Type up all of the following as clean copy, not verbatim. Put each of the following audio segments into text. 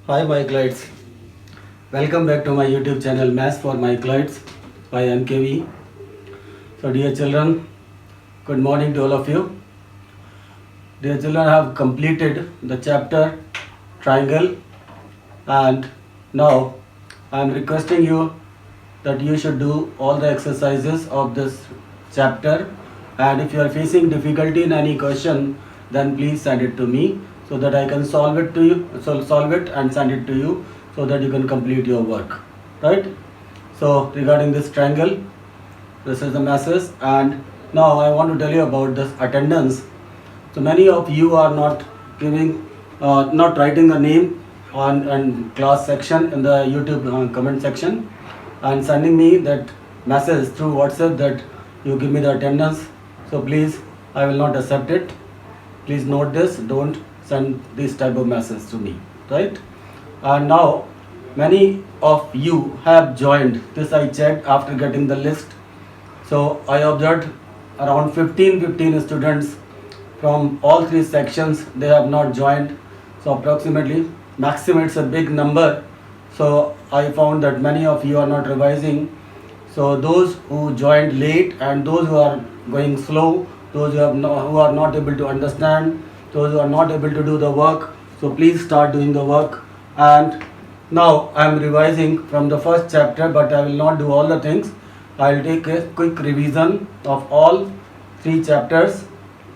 Hi Myclites, welcome back to my YouTube channel Maths for Myclites by MKV. So dear children, good morning to all of you. Dear children, I have completed the chapter triangle and now I am requesting you that you should do all the exercises of this chapter, and if you are facing difficulty in any question then please send it to me so that I can solve it to you, solve it and send it to you so that you can complete your work, right? So regarding this triangle, this is the message, and now I want to tell you about this attendance. So many of you are not giving, not writing a name on and class section in the YouTube comment section, and sending me that message through WhatsApp that you give me the attendance. So please, I will not accept it. Please note this. Don't send this type of message to me, right? And now, many of you have joined. This I checked after getting the list. So I observed around 15 students from all three sections. They have not joined. So approximately, maximum it's a big number. So I found that many of you are not revising. So those who joined late and those who are going slow, those who are not able to understand, those who are not able to do the work, so please start doing the work. And now I am revising from the first chapter, but I will not do all the things. I will take a quick revision of all three chapters,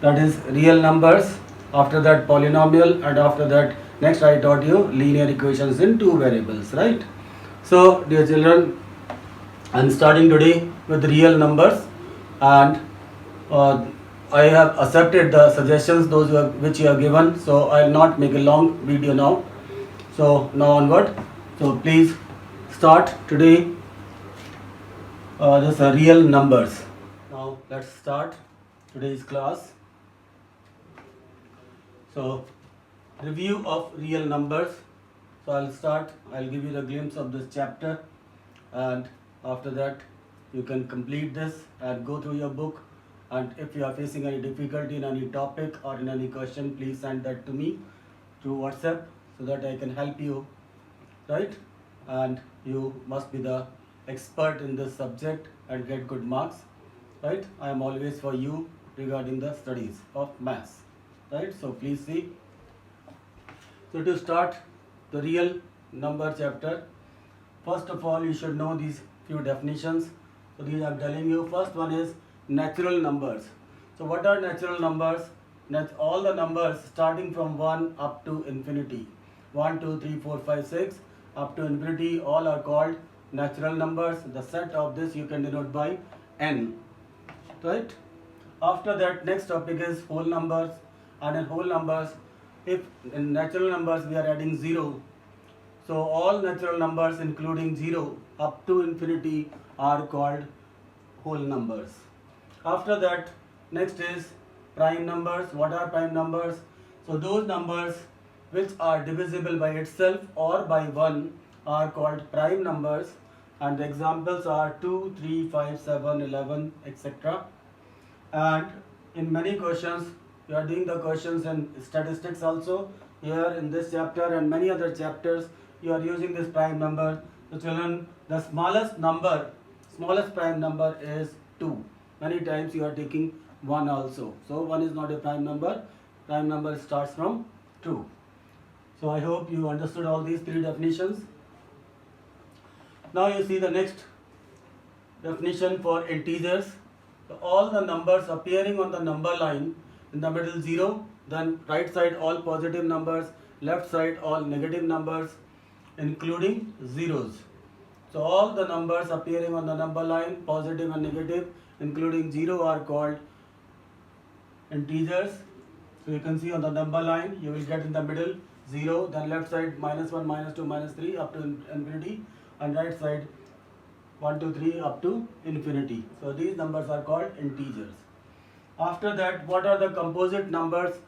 that is real numbers, after that polynomial, and after that next I taught you linear equations in two variables, right? So dear children, I'm starting today with real numbers, and I have accepted the suggestions which you have given, so I will not make a long video now. So now onward, so please start today this real numbers. Now let's start today's class. So review of real numbers. So I'll give you the glimpse of this chapter, and after that you can complete this and go through your book, and if you are facing any difficulty in any topic or in any question, please send that to me through WhatsApp so that I can help you, right? And you must be the expert in this subject and get good marks, right? I am always for you regarding the studies of maths, right? So please see. So to start the real number chapter, first of all you should know these few definitions. So these I am telling you. First one is natural numbers. So what are natural numbers? All the numbers starting from 1 up to infinity. 1, 2, 3, 4, 5, 6 up to infinity, all are called natural numbers. The set of this you can denote by n, right? After that, next topic is whole numbers, and in whole numbers, if in natural numbers we are adding 0, so all natural numbers including 0 up to infinity are called whole numbers. After that, next is prime numbers. What are prime numbers? So those numbers which are divisible by itself or by 1 are called prime numbers, and the examples are 2, 3, 5, 7, 11, etc. And in many questions, you are doing the questions in statistics also. Here in this chapter and many other chapters, you are using this prime number. So children, the smallest prime number is 2. Many times you are taking 1 also. So 1 is not a prime number. Prime number starts from 2. So I hope you understood all these three definitions. Now you see the next definition for integers. So all the numbers appearing on the number line, in the middle 0, then right side all positive numbers, left side all negative numbers, including zeros. So all the numbers appearing on the number line, positive and negative, including 0, are called integers. So you can see on the number line, you will get in the middle 0, then left side -1, -2, -3 up to infinity, and right side 1, 2, 3 up to infinity. So these numbers are called integers. After that, what are the composite numbers?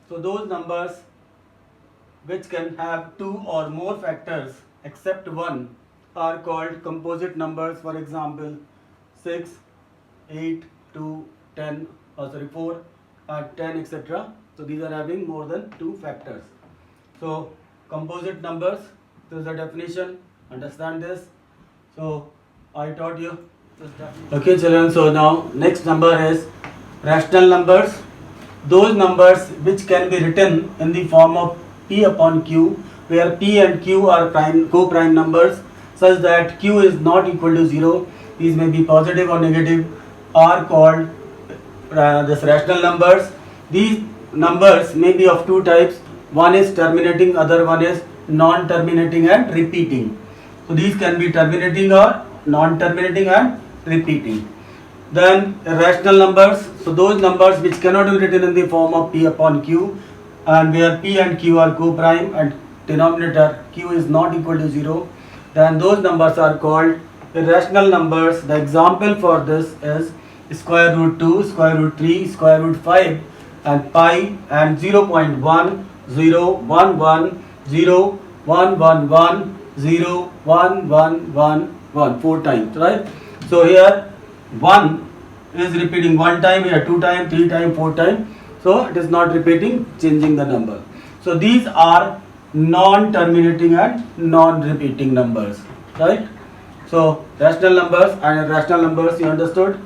So those numbers which can have 2 or more factors except 1 are called composite numbers. For example, 6, 8, 2, 10, 4, 10, etc. So these are having more than 2 factors. So composite numbers. This is the definition. Understand this. So I taught you this definition. Okay, children. So now next number is rational numbers. Those numbers which can be written in the form of P upon Q, where P and Q are co-prime numbers, such that Q is not equal to 0. These may be positive or negative, are called this rational numbers. These numbers may be of two types. One is terminating, other one is non-terminating and repeating. So these can be terminating or non-terminating and repeating. Then irrational numbers. So those numbers which cannot be written in the form of P upon Q, and where P and Q are co-prime and denominator Q is not equal to 0, then those numbers are called irrational numbers. The example for this is square root 2, square root 3, square root 5 and pi and 0.1, 0, 1, 1, 0, 1, 1, 1, 0, 1, 1, 1, 1, 4 times, right? So here 1 is repeating 1 time, here 2 times, 3 times, 4 times. So it is not repeating, changing the number. So these are non-terminating and non-repeating numbers, right? So rational numbers and irrational numbers, you understood?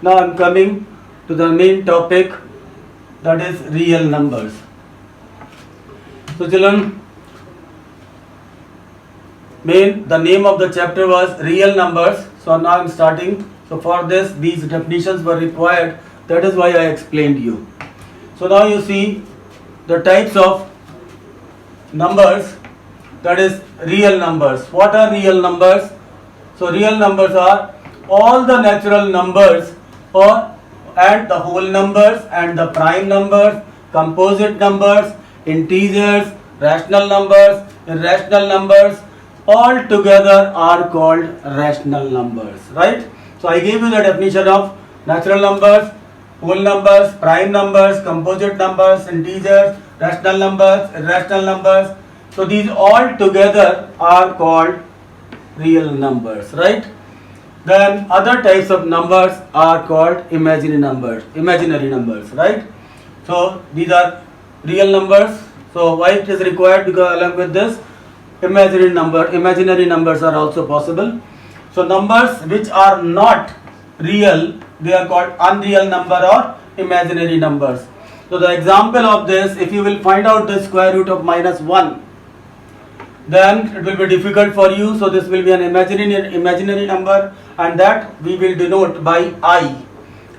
Now I am coming to the main topic, that is real numbers. So children, the name of the chapter was real numbers. So now I am starting. So for this, these definitions were required. That is why I explained you. So now you see the types of numbers, that is real numbers. What are real numbers? So real numbers are all the natural numbers and the whole numbers and the prime numbers, composite numbers, integers, rational numbers, irrational numbers, all together are called rational numbers, right? So I gave you the definition of natural numbers, whole numbers, prime numbers, composite numbers, integers, rational numbers, irrational numbers. So these all together are called real numbers, right? Then other types of numbers are called imaginary numbers, right? So these are real numbers. So why it is required? Because along with this, imaginary numbers are also possible. So numbers which are not real, they are called unreal number or imaginary numbers. So the example of this, if you will find out the square root of -1, then it will be difficult for you. So this will be an imaginary number, and that we will denote by I.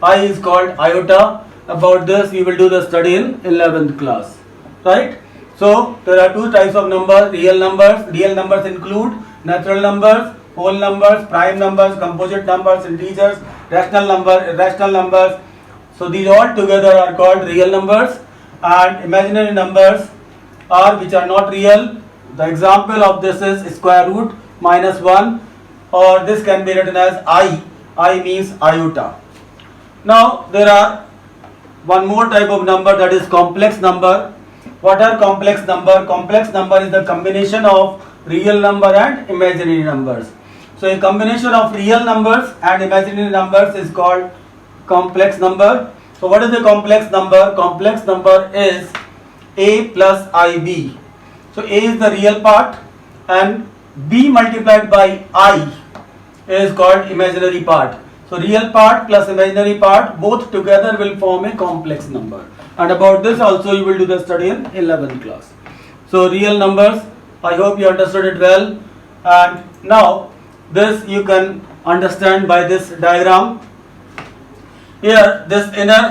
I is called iota. About this we will do the study in 11th class, right? So there are two types of numbers, real numbers. Real numbers include natural numbers, whole numbers, prime numbers, composite numbers, integers, rational numbers, irrational numbers. So these all together are called real numbers. And imaginary numbers are which are not real. The example of this is square root -1, or this can be written as I. I means iota. Now there are one more type of number, that is complex number. What are complex number? Complex number is the combination of real number and imaginary numbers. So a combination of real numbers and imaginary numbers is called complex number. So what is the complex number? Complex number is A plus IB. So A is the real part and B multiplied by I is called imaginary part. So real part plus imaginary part both together will form a complex number. And about this also you will do the study in 11th class. So real numbers, I hope you understood it well. And now this you can understand by this diagram. Here this inner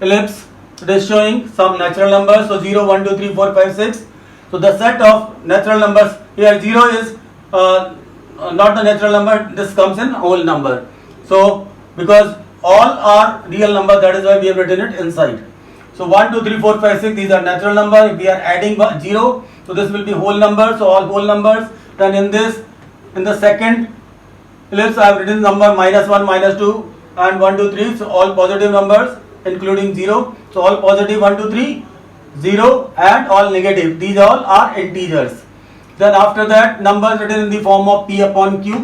ellipse, it is showing some natural numbers. So 0, 1, 2, 3, 4, 5, 6. So the set of natural numbers, here 0 is not the natural number, this comes in whole number. So because all are real number, that is why we have written it inside. So 1, 2, 3, 4, 5, 6, these are natural number. If we are adding 0, so this will be whole number. So all whole numbers. Then in the second ellipse I have written number -1, -2 and 1, 2, 3. So all positive numbers including 0. So all positive 1, 2, 3, 0 and all negative. These all are integers. Then after that numbers written in the form of P upon Q,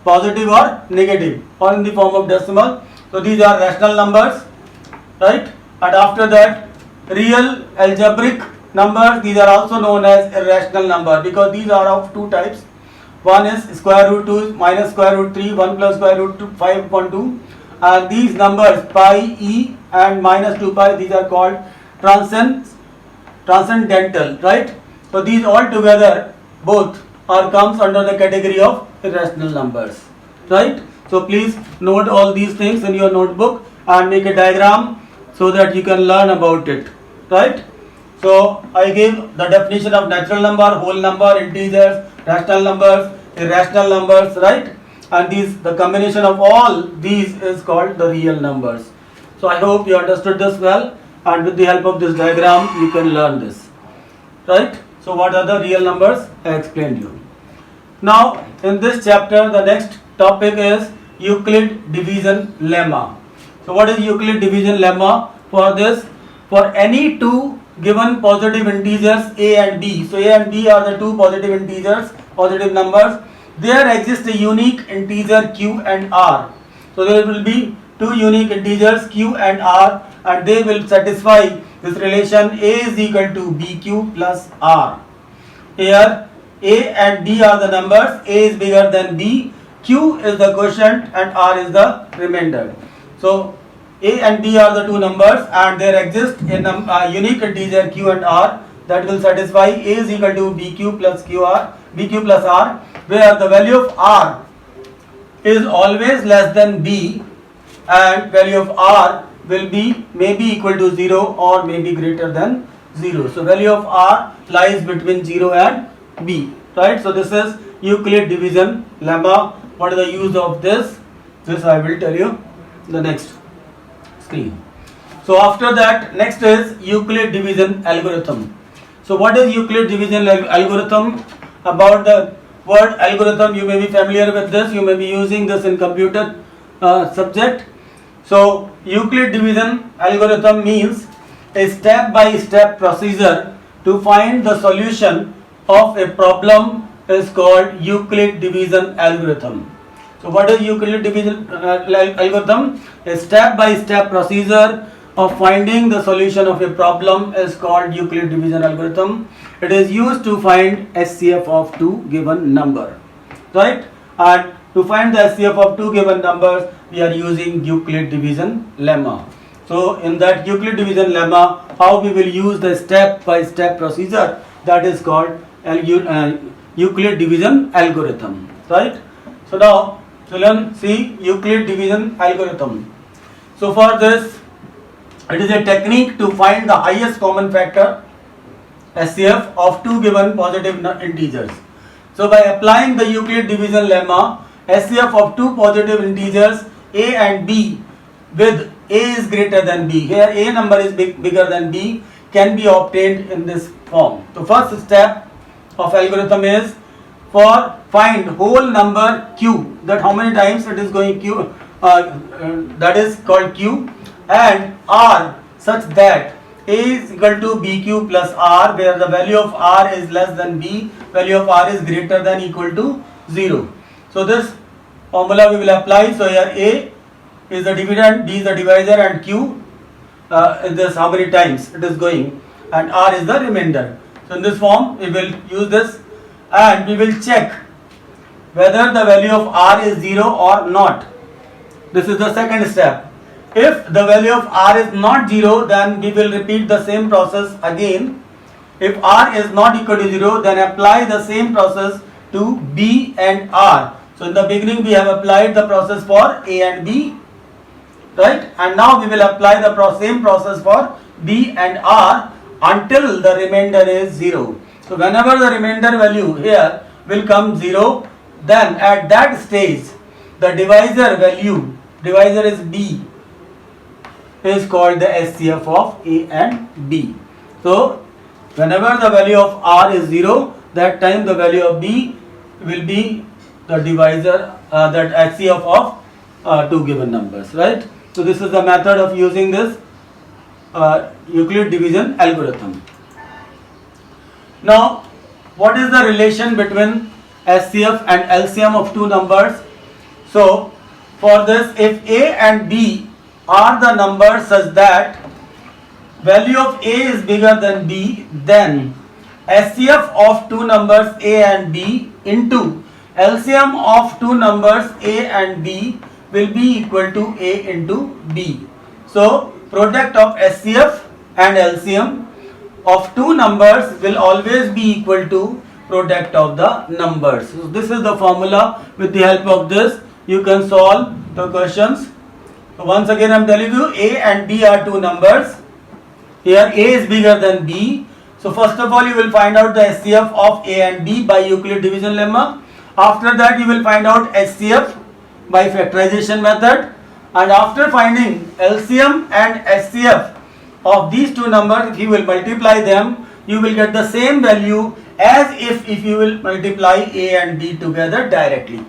positive or negative, or in the form of decimal. So these are rational numbers, right? And after that real algebraic numbers, these are also known as irrational number because these are of two types. One is square root 2 minus square root 3, 1 plus square root 5 upon 2. And these numbers pi, e and minus 2 pi, these are called transcendental, right? So these all together both are comes under the category of irrational numbers, right? So please note all these things in your notebook and make a diagram so that you can learn about it, right? So I gave the definition of natural number, whole number, integers, rational numbers, irrational numbers, right? And these, the combination of all these is called the real numbers. So I hope you understood this well, and with the help of this diagram you can learn this, right? So what are the real numbers? I explained you. Now in this chapter the next topic is Euclid division lemma. So what is Euclid division lemma? For this, for any two given positive integers a and b, so a and b are the two positive integers, positive numbers, there exists a unique integer q and r. So there will be two unique integers q and r, and they will satisfy this relation a is equal to bq plus r. Here a and b are the numbers, a is bigger than b, q is the quotient and r is the remainder. So a and b are the two numbers, and there exists a unique integer q and r that will satisfy a is equal to bq plus r, where the value of r is always less than b and value of r will be maybe equal to 0 or maybe greater than 0. So value of r lies between 0 and b, right? So this is Euclid division lemma. What is the use of this? This I will tell you the next screen. So after that, next is Euclid division algorithm. So what is Euclid division algorithm? About the word algorithm, you may be familiar with this, you may be using this in computer subject. So Euclid division algorithm means a step-by-step procedure to find the solution of a problem is called Euclid division algorithm. So what is Euclid division algorithm? A step-by-step procedure of finding the solution of a problem is called Euclid division algorithm. It is used to find SCF of two given number, right? And to find the SCF of two given numbers, we are using Euclid division lemma. So in that Euclid division lemma, how we will use the step-by-step procedure, that is called Euclid division algorithm, right? So now children, see Euclid division algorithm. So for this, it is a technique to find the highest common factor SCF of two given positive integers. So by applying the Euclid division lemma, SCF of two positive integers a and b with a is greater than b, here a number is bigger than b, can be obtained in this form. The first step of algorithm is for find whole number q, that how many times it is going q, that is called q, and r such that a is equal to bq plus r, where the value of r is less than b, value of r is greater than equal to 0. So this formula we will apply. So here a is the dividend, b is the divisor, and q is this how many times it is going, and r is the remainder. So in this form we will use this, and we will check whether the value of r is 0 or not. This is the second step. If the value of r is not 0, then we will repeat the same process again. If r is not equal to 0, then apply the same process to b and r. So in the beginning we have applied the process for a and b, right? And now we will apply the same process for b and r until the remainder is 0. So whenever the remainder value here will come 0, then at that stage the divisor value, divisor is b, is called the SCF of a and b. So whenever the value of r is 0, that time the value of b will be the divisor, that SCF of two given numbers, right? So this is the method of using this Euclid division algorithm. Now what is the relation between SCF and LCM of two numbers? So for this, if a and b are the numbers such that value of A is bigger than B, then SCF of two numbers A and B into LCM of two numbers A and B will be equal to A into B. So product of SCF and LCM of two numbers will always be equal to product of the numbers. So this is the formula. With the help of this you can solve the questions. So once again I am telling you, A and B are two numbers. Here A is bigger than B. So first of all you will find out the SCF of A and B by Euclid division lemma. After that you will find out SCF by factorization method, and after finding LCM and SCF of these two numbers, if you will multiply them, you will get the same value as if you will multiply A and B together directly,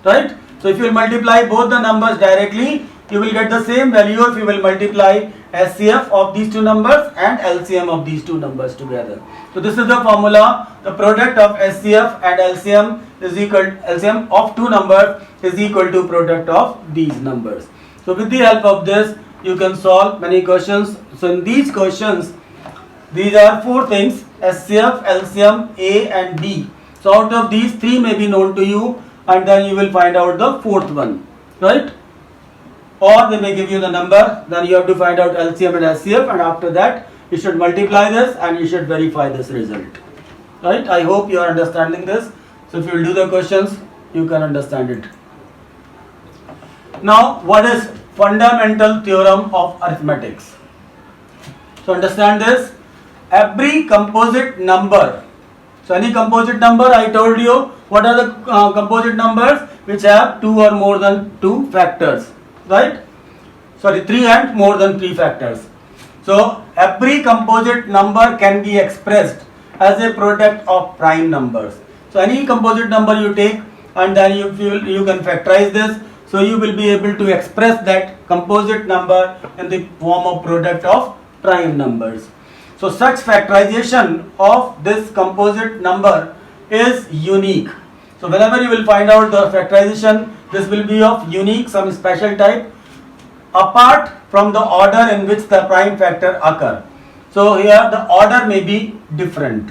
right? So if you will multiply both the numbers directly, you will get the same value if you will multiply SCF of these two numbers and LCM of these two numbers together. So this is the formula. The product of SCF and LCM is equal, LCM of two numbers is equal to product of these numbers. So with the help of this you can solve many questions. So in these questions, these are four things: SCF, LCM, A and B. So out of these, three may be known to you, and then you will find out the fourth one, right? Or they may give you the number, then you have to find out LCM and SCF, and after that you should multiply this and you should verify this result, right? I hope you are understanding this. So if you will do the questions, you can understand it. Now what is fundamental theorem of arithmetics? So understand this: every composite number, so any composite number, I told you what are the composite numbers which have two or more than two factors, right? Sorry, three and more than three factors. So every composite number can be expressed as a product of prime numbers. So any composite number you take and then you can factorize this, so you will be able to express that composite number in the form of product of prime numbers. So such factorization of this composite number is unique. So whenever you will find out the factorization, this will be of unique, some special type, apart from the order in which the prime factor occur. So here the order may be different.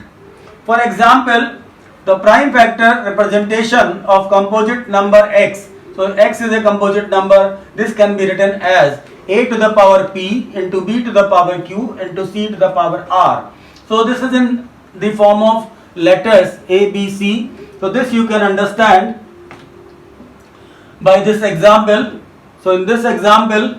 For example, the prime factor representation of composite number x. So x is a composite number. This can be written as a to the power p into b to the power q into c to the power r. So this is in the form of letters a, b, c. So this you can understand by this example. So in this example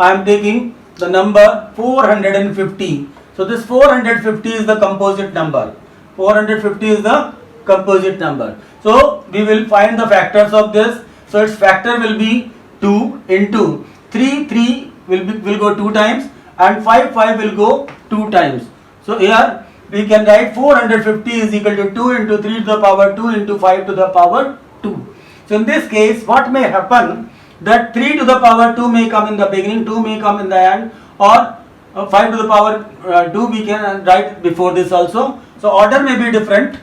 I am taking the number 450. So this 450 is the composite number. 450 is the composite number. So we will find the factors of this. So its factor will be 2 into 3 will go 2 times, and 5 will go 2 times. So here we can write 450 is equal to 2 into 3 to the power 2 into 5 to the power 2. So in this case what may happen, that 3 to the power 2 may come in the beginning, 2 may come in the end, or 5 to the power 2 we can write before this also. So order may be different.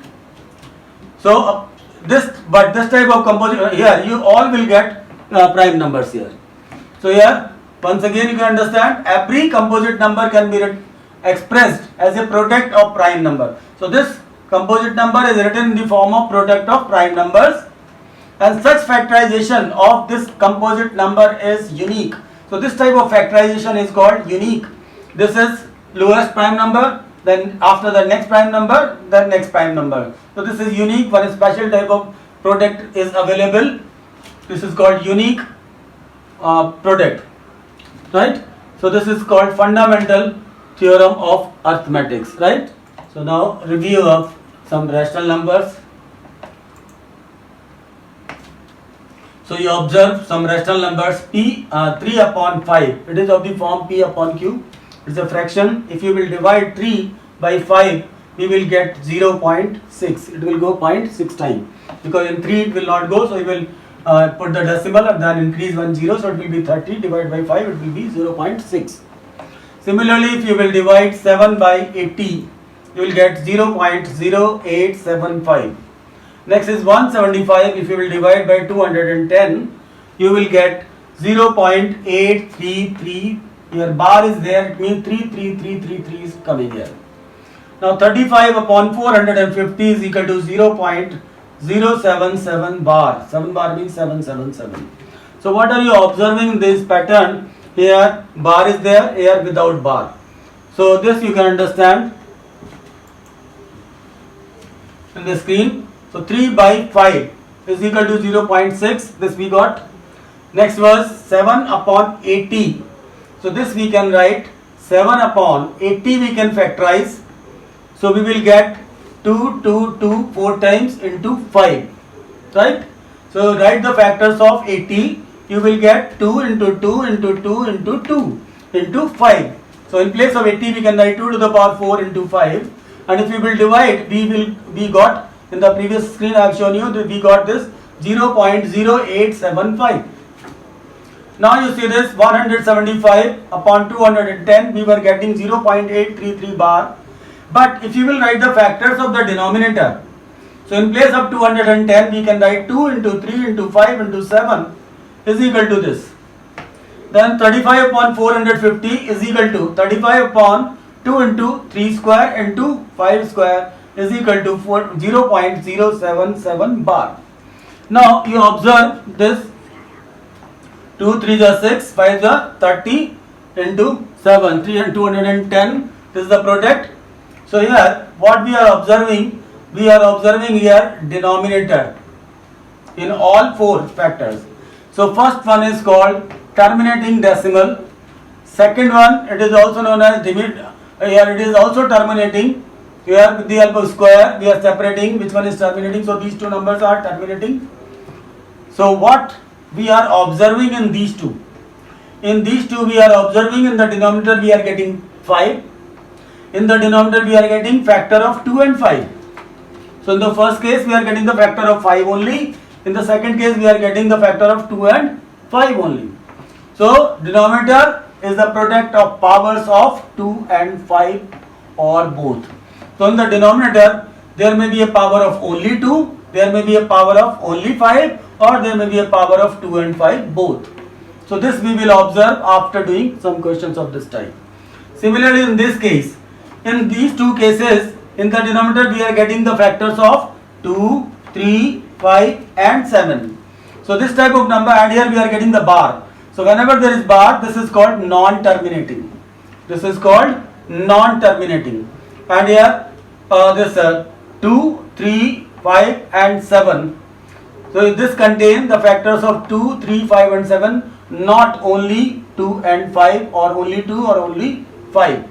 So this type of composite, here you all will get prime numbers here. So here once again you can understand, every composite number can be expressed as a product of prime number. So this composite number is written in the form of product of prime numbers, and such factorization of this composite number is unique. So this type of factorization is called unique. This is lowest prime number, then after the next prime number, then next prime number. So this is unique. One special type of product is available. This is called unique product, right? So this is called fundamental theorem of arithmetics, right? So now review of some rational numbers. So you observe some rational numbers p 3 upon 5. It is of the form p upon q. It is a fraction. If you will divide 3 by 5, we will get 0.6. It will go 0.6 times, because in 3 it will not go. So you will put the decimal and then increase 1 0. So it will be 30 divided by 5. It will be 0.6. Similarly, if you will divide 7 by 80, you will get 0.0875. Next is 175. If you will divide by 210, you will get 0.8333 Here bar is there, it means 3, 3, 3, 3, 3 is coming here. Now 35 upon 450 is equal to 0.077 bar. 7 bar means 777. So what are you observing in this pattern? Here bar is there, here without bar. So this you can understand in the screen. So 3 by 5 is equal to 0.6. This we got. Next was 7 upon 80. So this we can write 7 upon 80 we can factorize. So we will get 2, 2, 2 4 times into 5. Right? So write the factors of 80. You will get 2 into 2 into 2 into 2 into 5. So in place of 80 we can write 2 to the power 4 into 5. And if we will divide, we got in the previous screen I have shown you that we got this 0.0875. Now you see this 175 upon 210 we were getting 0.833 bar. But if you will write the factors of the denominator, so in place of 210 we can write 2 into 3 into 5 into 7 is equal to this. Then 35 upon 450 is equal to 35 upon 2 into 3 square into 5 square is equal to 0.077 bar. Now you observe this 2 3 is 6, 5 is 30 into 7, 3 and 210. This is the product. So here what we are observing here denominator in all 4 factors. So first one is called terminating decimal. Second one, it is also known as here it is also terminating. Here with the help of square we are separating which one is terminating. So these 2 numbers are terminating. So what we are observing in these 2? In these 2 we are observing in the denominator we are getting 5. In the denominator we are getting factor of 2 and 5. So in the first case we are getting the factor of 5 only. In the second case we are getting the factor of 2 and 5 only. So denominator is the product of powers of 2 and 5 or both. So in the denominator there may be a power of only 2, there may be a power of only 5, or there may be a power of 2 and 5 both. So this we will observe after doing some questions of this type. Similarly in this case, in these 2 cases, in the denominator we are getting the factors of 2, 3, 5 and 7. So this type of number, and here we are getting the bar. So whenever there is bar, this is called non-terminating. This is called non-terminating. And here this 2, 3, 5 and 7. So this contains the factors of 2, 3, 5 and 7, not only 2 and 5 or only 2 or only 5.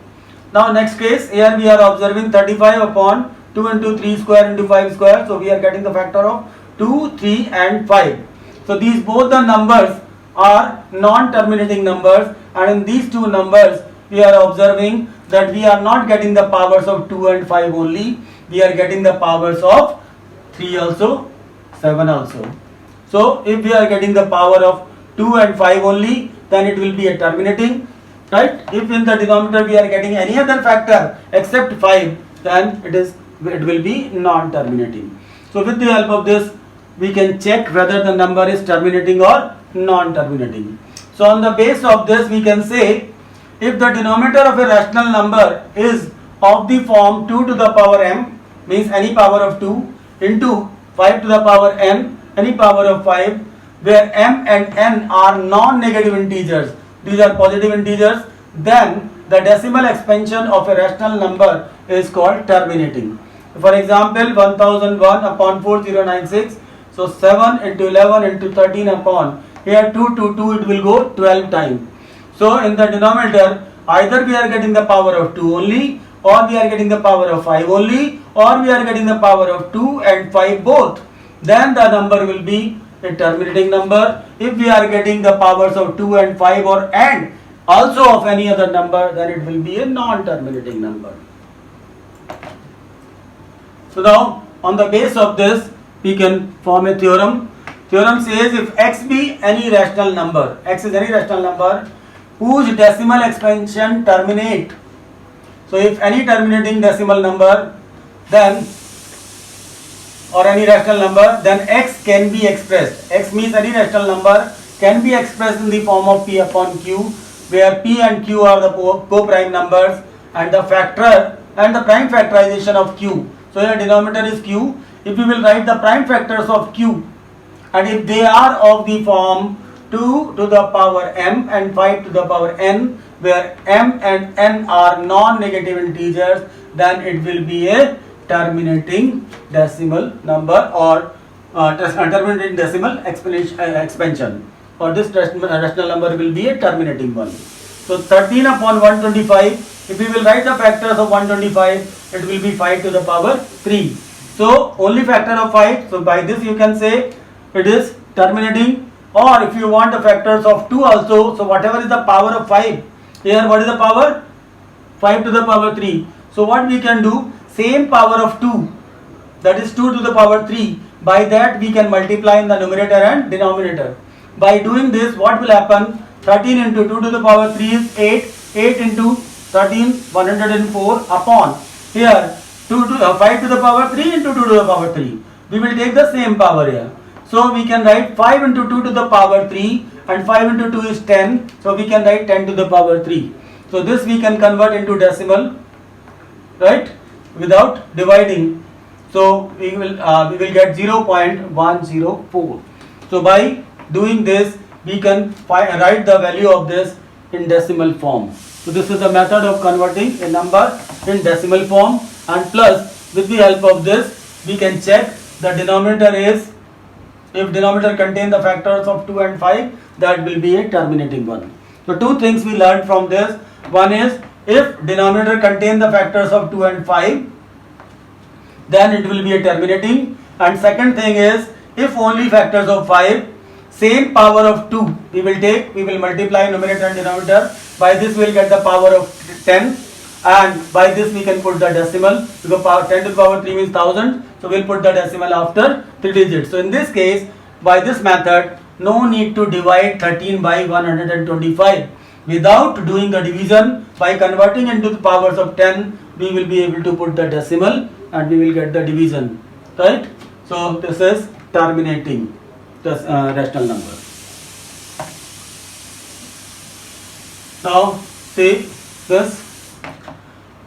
Now next case, here we are observing 35 upon 2 into 3 square into 5 square. So we are getting the factor of 2, 3 and 5. So these both the numbers are non-terminating numbers, and in these 2 numbers we are observing that we are not getting the powers of 2 and 5 only. We are getting the powers of 3 also, 7 also. So if we are getting the power of 2 and 5 only, then it will be a terminating. Right? If in the denominator we are getting any other factor except 5, then it will be non-terminating. So with the help of this we can check whether the number is terminating or non-terminating. So on the base of this we can say, if the denominator of a rational number is of the form 2 to the power m, means any power of 2, into 5 to the power n, any power of 5, where m and n are non-negative integers, these are positive integers, then the decimal expansion of a rational number is called terminating. For example, 1001 upon 4096, so 7 into 11 into 13 upon, here 2 to 2 it will go 12 times. So in the denominator, either we are getting the power of 2 only, or we are getting the power of 5 only, or we are getting the power of 2 and 5 both. Then the number will be a terminating number. If we are getting the powers of 2 and 5 or and also of any other number, then it will be a non-terminating number. So now on the base of this we can form a theorem. Theorem says if x be any rational number, x is any rational number whose decimal expansion terminate. So if any terminating decimal number, then or any rational number, then x can be expressed. X means any rational number can be expressed in the form of p upon q. where P and Q are the co-prime numbers, and the factor and the prime factorization of Q. So here denominator is Q. If we will write the prime factors of Q, and if they are of the form 2 to the power m and 5 to the power n, where m and n are non-negative integers, then it will be a terminating decimal number, or terminating decimal expansion, or this rational number will be a terminating one. So 13 upon 125, if we will write the factors of 125, it will be 5 to the power 3. So only factor of 5, so by this you can say it is terminating. Or if you want the factors of 2 also, so whatever is the power of 5, here what is the power? 5 to the power 3. So what we can do, same power of 2, that is 2 to the power 3, by that we can multiply in the numerator and denominator. By doing this, what will happen? 13 into 2 to the power 3 is 8, 8 into 13, 104 upon, here 5 to the power 3 into 2 to the power 3. We will take the same power here. So we can write 5 into 2 to the power 3, and 5 into 2 is 10. So we can write 10 to the power 3. So this we can convert into decimal, right, without dividing. So we will get 0.104. So by doing this, we can write the value of this in decimal form. So this is the method of converting a number in decimal form, and plus with the help of this we can check the denominator is, if denominator contain the factors of 2 and 5, that will be a terminating one. So two things we learned from this. One is, if denominator contain the factors of 2 and 5, then it will be a terminating. And second thing is, if only factors of 5, same power of 2 we will take, we will multiply numerator and denominator. By this we will get the power of 10, and by this we can put the decimal, because power 10 to the power 3 means 1000. So we will put the decimal after 3 digits. So in this case, by this method, no need to divide 13 by 125. Without doing the division, by converting into the powers of 10, we will be able to put the decimal and we will get the division, right? So this is terminating this rational number. Now see this,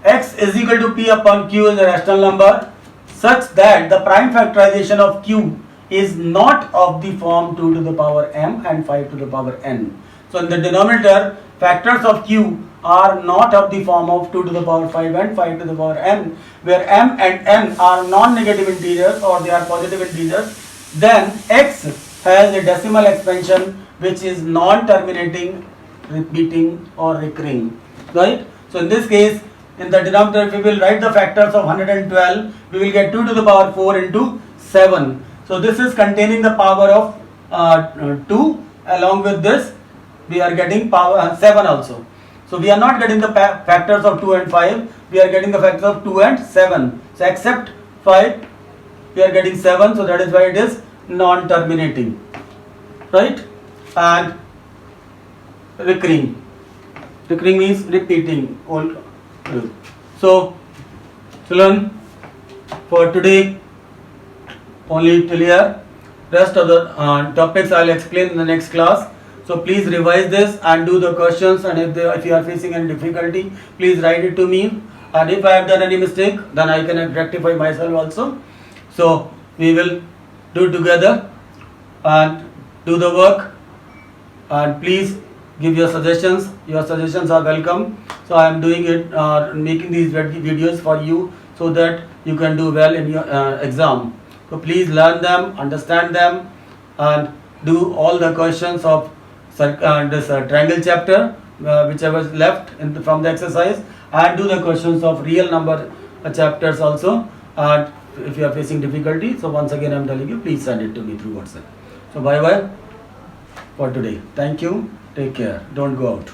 x is equal to p upon q is a rational number such that the prime factorization of q is not of the form 2 to the power m and 5 to the power n. So in the denominator, factors of q are not of the form of 2 to the power 5 and 5 to the power n, where m and n are non-negative integers or they are positive integers. Then x has a decimal expansion which is non-terminating, repeating or recurring, right? So in this case, in the denominator, if we will write the factors of 112, we will get 2 to the power 4 into 7. So this is containing the power of 2. Along with this, we are getting power 7 also. So we are not getting the factors of 2 and 5. We are getting the factors of 2 and 7. So except 5, we are getting 7. So that is why it is non-terminating, right? And recurring. Recurring means repeating. So children, for today only till here. Rest of the topics I will explain in the next class. So please revise this and do the questions, and if you are facing any difficulty, please write it to me, and if I have done any mistake, then I can rectify myself also. So we will do together and do the work, and please give your suggestions. Your suggestions are welcome. So I am doing it, making these videos for you so that you can do well in your exam. So please learn them, understand them, and do all the questions of this triangle chapter, whichever is left from the exercise, and do the questions of real number chapters also. And if you are facing difficulty, so once again I am telling you, please send it to me through WhatsApp. So bye bye for today. Thank you. Take care. Don't go out.